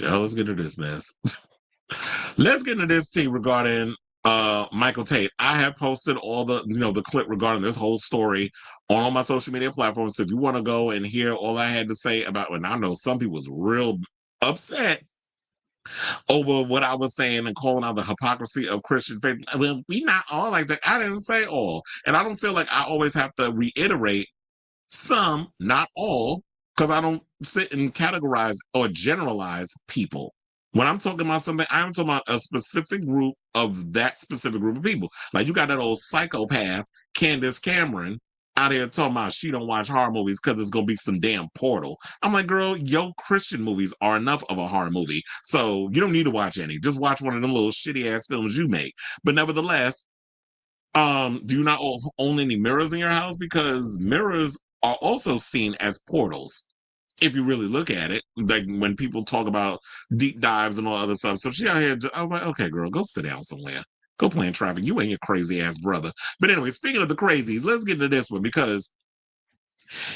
Let's get into this mess. Let's get into this tea regarding Michael Tait. I have posted all the the clip regarding this whole story on all my social media platforms. So if you want to go and hear all I had to say about, and I know some people was real upset over what I was saying and calling out the hypocrisy of Christian faith. Well, we not all like that. I didn't say all. And I don't feel like I always have to reiterate some, not all, because I don't sit and categorize or generalize people. When I'm talking about something, I'm talking about a specific group of that specific group of people. Like you got that old psychopath, Candace Cameron, out here talking about she don't watch horror movies because it's gonna be some damn portal. I'm like, girl, your Christian movies are enough of a horror movie, so you don't need to watch any. Just watch one of them little shitty ass films you make. But nevertheless, do you not own any mirrors in your house? Because mirrors are also seen as portals. If you really look at it, like when people talk about deep dives and all other stuff. So she out here, I was like, okay, girl, go sit down somewhere. Go play in traffic. You ain't your crazy ass brother. But anyway, speaking of the crazies, let's get into this one because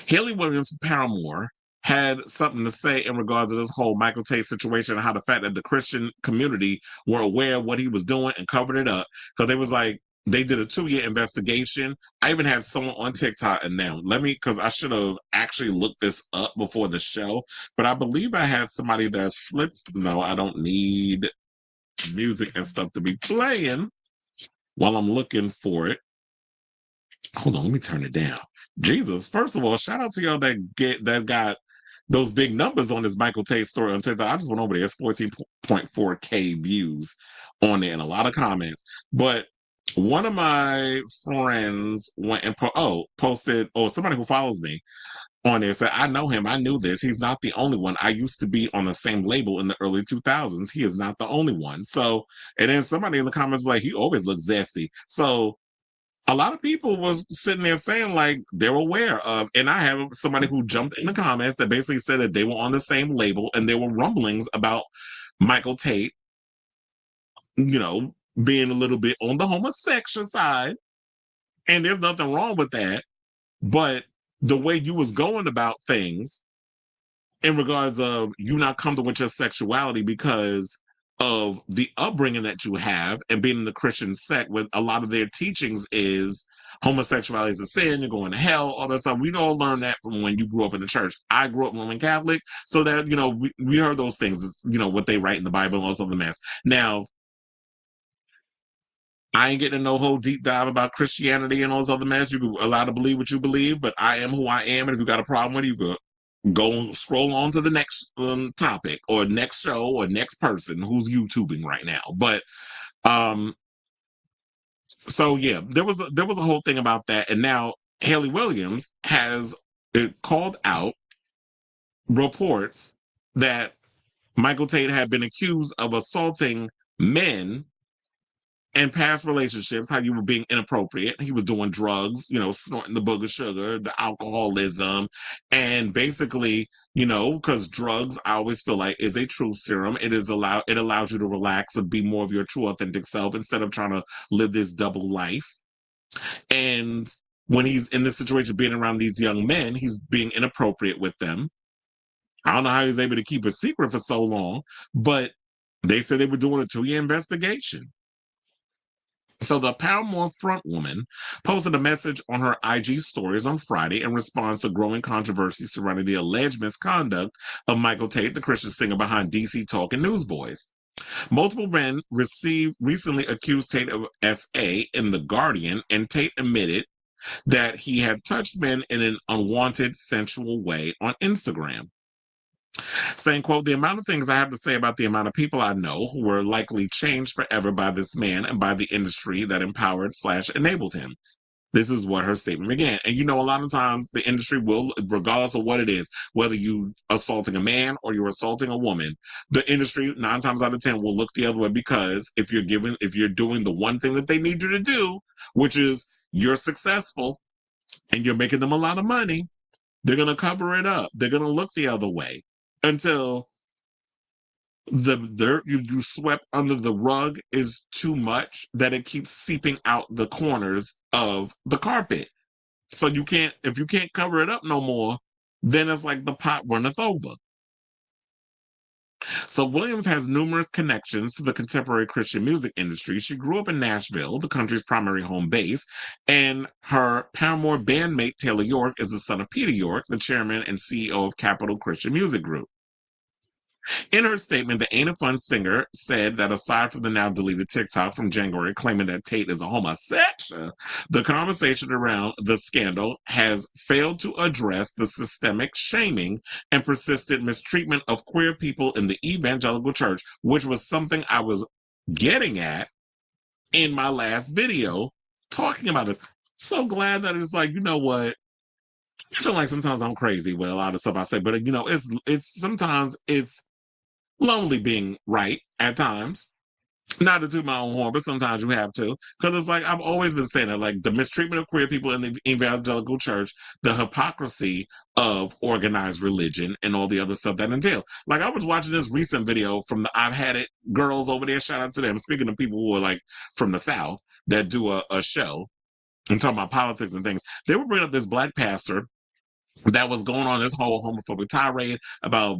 Hayley Williams Paramore had something to say in regards to this whole Michael Tait situation and how the fact that the Christian community were aware of what he was doing and covered it up. Because they was like, they did a 2-year investigation. I even had someone on TikTok and now because I should have actually looked this up before the show, but I believe I had somebody that slipped. No, I don't need music and stuff to be playing while I'm looking for it. Hold on, let me turn it down. Jesus, first of all, shout out to y'all that got those big numbers on this Michael Tait story on TikTok. I just went over there. It's 14.4K views on there and a lot of comments. But one of my friends went and posted, or somebody who follows me on there said, I know him. I knew this. He's not the only one. I used to be on the same label in the early 2000s. He is not the only one. So, and then somebody in the comments was like, he always looks zesty. So, a lot of people was sitting there saying like they're aware of, and I have somebody who jumped in the comments that basically said that they were on the same label and there were rumblings about Michael Tait, being a little bit on the homosexual side. And there's nothing wrong with that. But the way you was going about things in regards of you not comfortable with your sexuality because of the upbringing that you have and being in the Christian sect with a lot of their teachings is homosexuality is a sin, you're going to hell, all that stuff. We all learned that from when you grew up in the church. I grew up Roman Catholic, so that, we heard those things, what they write in the Bible and all of the mess. Now, I ain't getting no whole deep dive about Christianity and all this other mess. You're allowed to believe what you believe, but I am who I am, and if you got a problem with it, you go scroll on to the next topic or next show or next person who's YouTubing right now. But so yeah, there was a whole thing about that, and now Hayley Williams has called out reports that Michael Tait had been accused of assaulting men in past relationships, how you were being inappropriate. He was doing drugs, snorting the booger sugar, the alcoholism, and basically, because drugs, I always feel like is a truth serum. It allows you to relax and be more of your true authentic self instead of trying to live this double life. And when he's in this situation, being around these young men, he's being inappropriate with them. I don't know how he's able to keep a secret for so long, but they said they were doing a 2-year investigation. So the Paramore frontwoman posted a message on her IG stories on Friday in response to growing controversy surrounding the alleged misconduct of Michael Tait, the Christian singer behind DC Talk and Newsboys. Multiple men recently accused Tait of SA in The Guardian, and Tait admitted that he had touched men in an unwanted, sensual way on Instagram. Saying, quote, the amount of things I have to say about the amount of people I know who were likely changed forever by this man and by the industry that empowered/enabled him. This is what her statement began. And a lot of times the industry will, regardless of what it is, whether you assaulting a man or you're assaulting a woman, the industry 9 times out of 10 will look the other way, because if you're doing the one thing that they need you to do, which is you're successful and you're making them a lot of money, they're going to cover it up. They're going to look the other way until the dirt you swept under the rug is too much that it keeps seeping out the corners of the carpet. So if you can't cover it up no more, then it's like the pot runneth over. So Williams has numerous connections to the contemporary Christian music industry. She grew up in Nashville, the country's primary home base, and her Paramore bandmate Taylor York is the son of Peter York, the chairman and CEO of Capitol Christian Music Group. In her statement, the Ain't It Fun singer said that aside from the now deleted TikTok from January claiming that Tait is a homosexual, the conversation around the scandal has failed to address the systemic shaming and persistent mistreatment of queer people in the evangelical church, which was something I was getting at in my last video talking about this. So glad that it's like, you know what? I feel like sometimes I'm crazy with a lot of stuff I say, but it's sometimes it's lonely being right at times. Not to toot my own horn, but sometimes you have to. Because it's like I've always been saying that, like the mistreatment of queer people in the evangelical church, the hypocrisy of organized religion, and all the other stuff that entails. Like I was watching this recent video from the I've Had It girls over there. Shout out to them. Speaking of people who are like from the South that do a show and talking about politics and things, they were bringing up this black pastor that was going on this whole homophobic tirade about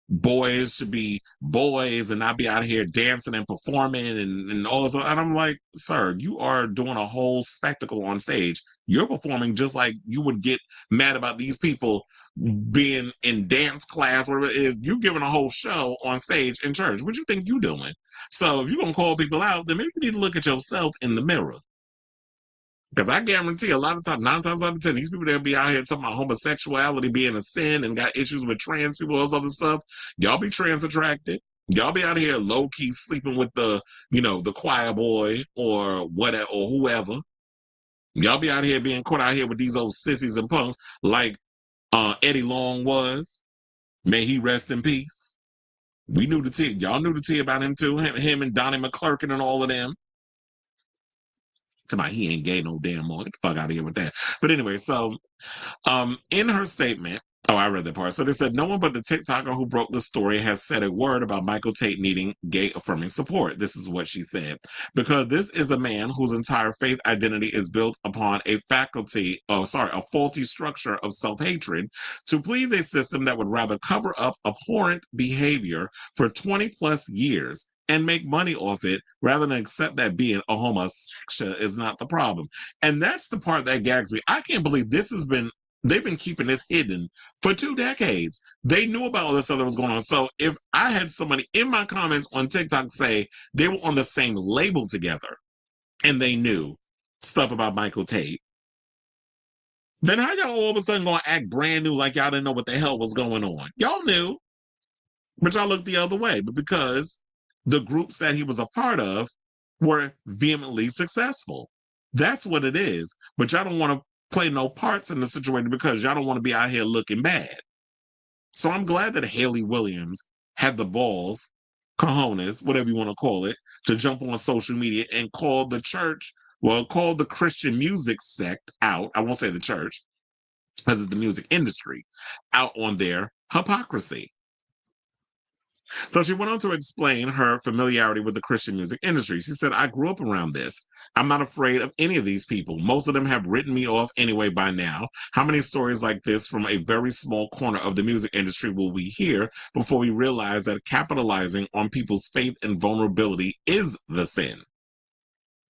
boys should be boys and not be out here dancing and performing and all this. And I'm like, sir, you are doing a whole spectacle on stage. You're performing just like you would get mad about these people being in dance class, whatever it is. You're giving a whole show on stage in church. What you think you doing? So if you're going to call people out, then maybe you need to look at yourself in the mirror. Because I guarantee a lot of times, 9 times out of 10, these people that be out here talking about homosexuality being a sin and got issues with trans people, all this other stuff, y'all be trans attracted. Y'all be out here low key sleeping with the choir boy or whatever or whoever. Y'all be out here being caught out here with these old sissies and punks like Eddie Long was. May he rest in peace. We knew the tea. Y'all knew the tea about him too. Him and Donnie McClurkin and all of them. Somebody he ain't gay no damn more. Get the fuck out of here with that. But anyway, so in her statement, oh, I read that part. So they said no one but the TikToker who broke the story has said a word about Michael Tait needing gay affirming support. This is what she said. Because this is a man whose entire faith identity is built upon a faulty structure of self-hatred to please a system that would rather cover up abhorrent behavior for 20 plus years and make money off it rather than accept that being a homosexual is not the problem. And that's the part that gags me. I can't believe they've been keeping this hidden for 2 decades. They knew about all this stuff that was going on. So if I had somebody in my comments on TikTok say they were on the same label together and they knew stuff about Michael Tait, then how y'all all of a sudden gonna act brand new like y'all didn't know what the hell was going on? Y'all knew, but y'all looked the other way. But because the groups that he was a part of were vehemently successful. That's what it is. But y'all don't want to play no parts in the situation because y'all don't want to be out here looking bad. So I'm glad that Hayley Williams had the balls, cojones, whatever you want to call it, to jump on social media and call the church, call the Christian music sect out. I won't say the church, because it's the music industry, out on their hypocrisy. So she went on to explain her familiarity with the Christian music industry. She said, I grew up around this. I'm not afraid of any of these people. Most of them have written me off anyway by now. How many stories like this from a very small corner of the music industry will we hear before we realize that capitalizing on people's faith and vulnerability is the sin?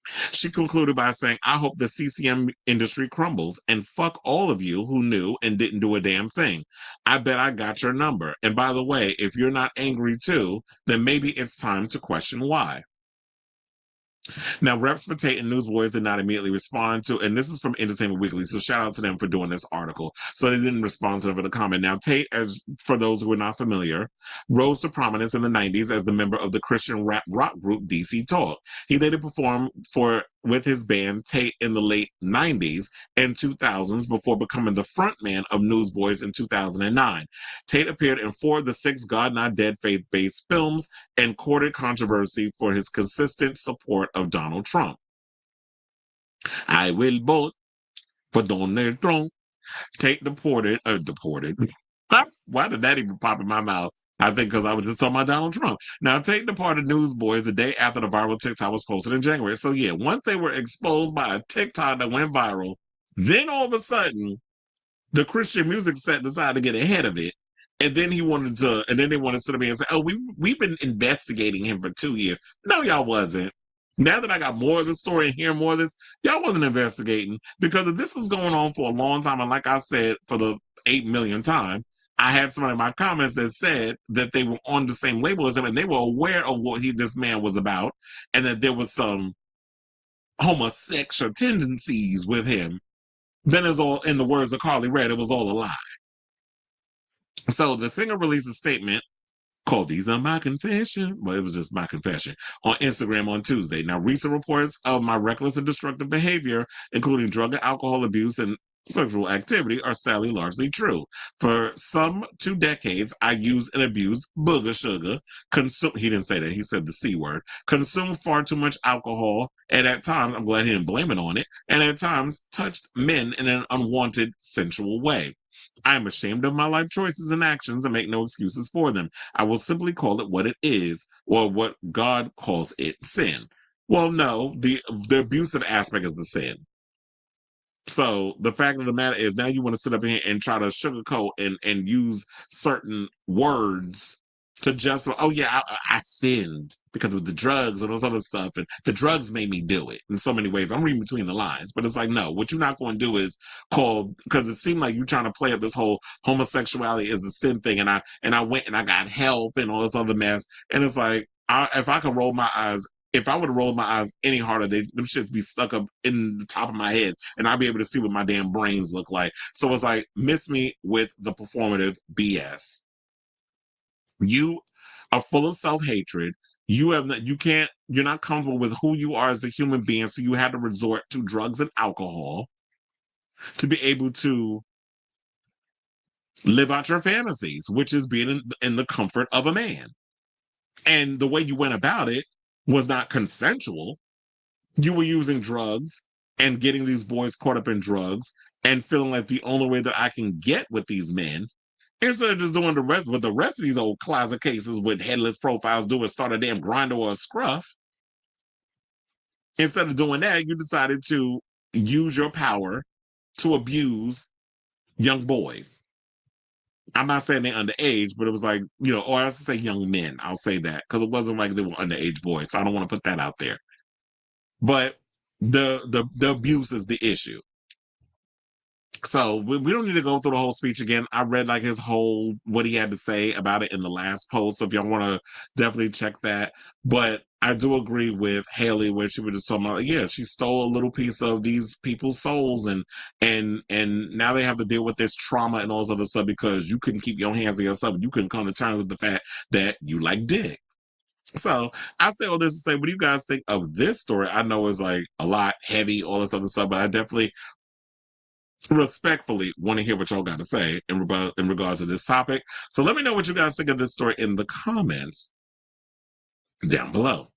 She concluded by saying, I hope the CCM industry crumbles and fuck all of you who knew and didn't do a damn thing. I bet I got your number. And by the way, if you're not angry too, then maybe it's time to question why. Now, reps for Tait and Newsboys did not immediately respond to, and this is from Entertainment Weekly, so shout out to them for doing this article. So they didn't respond to them for the comment. Now, Tait, as for those who are not familiar, rose to prominence in the 90s as the member of the Christian rap rock group DC Talk. He later performed with his band Tait in the late 90s and 2000s before becoming the frontman of Newsboys in 2009. Tait appeared in 4 of the 6 God Not Dead faith-based films and courted controversy for his consistent support of Donald Trump. I will vote for Donald Trump. Tait deported. Why did that even pop in my mouth? I think because I was just talking about Donald Trump. Now, Tait departed Newsboys the day after the viral TikTok was posted in January. So yeah, once they were exposed by a TikTok that went viral, then all of a sudden, the Christian music set decided to get ahead of it And then he wanted to, and then they wanted to sit up here and say, "Oh, we've been investigating him for 2 years." No, y'all wasn't. Now that I got more of the story and hear more of this, y'all wasn't investigating, because if this was going on for a long time, and like I said, for the 8 millionth time, I had somebody in my comments that said that they were on the same label as him and they were aware of what this man was about, and that there was some homosexual tendencies with him. Then it's all, in the words of Carly Red, it was all a lie. So the singer released a statement called "These Are My Confession." Well, it was just my confession on Instagram on Tuesday. Now, recent reports of my reckless and destructive behavior, including drug and alcohol abuse and sexual activity, are sadly largely true. For some 2 decades, I used and abused booger sugar, he didn't say that, he said the C word, consumed far too much alcohol, and at times, I'm glad he didn't blame it on it, and at times touched men in an unwanted, sensual way. I am ashamed of my life choices and actions and make no excuses for them. I will simply call it what it is, or what God calls it, sin. Well, no, the abusive aspect is the sin. So the fact of the matter is, now you want to sit up here and try to sugarcoat and use certain words to justify, "Oh yeah, I sinned because of the drugs and those other stuff, and the drugs made me do it." In so many ways, I'm reading between the lines, but it's like, no, what you're not going to do is call, because it seemed like you're trying to play up this whole homosexuality is the sin thing, and I went and I got help and all this other mess, and it's like, if I could roll my eyes. If I would have rolled my eyes any harder, them shits be stuck up in the top of my head, and I'd be able to see what my damn brains look like. So it's like, miss me with the performative BS. You are full of self-hatred. You're not comfortable with who you are as a human being, so you had to resort to drugs and alcohol to be able to live out your fantasies, which is being in the comfort of a man. And the way you went about it was not consensual. You were using drugs and getting these boys caught up in drugs and feeling like the only way that I can get with these men, instead of just doing the rest, what the rest of these old closet cases with headless profiles do, is start a damn grinder or a scruff. Instead of doing that, you decided to use your power to abuse young boys. I'm not saying they're underage, but it was like, or I should say young men. I'll say that, because it wasn't like they were underage boys. So I don't want to put that out there. But the abuse is the issue. So we don't need to go through the whole speech again. I read like what he had to say about it in the last post. So if y'all want to definitely check that. But I do agree with Hayley where she was just talking about, yeah, she stole a little piece of these people's souls, and now they have to deal with this trauma and all this other stuff because you couldn't keep your hands on yourself. You couldn't come to terms with the fact that you like dick. So I say all this to say, what do you guys think of this story? I know it's like a lot heavy, all this other stuff, but I definitely respectfully want to hear what y'all got to say in regards to this topic. So let me know what you guys think of this story in the comments down below.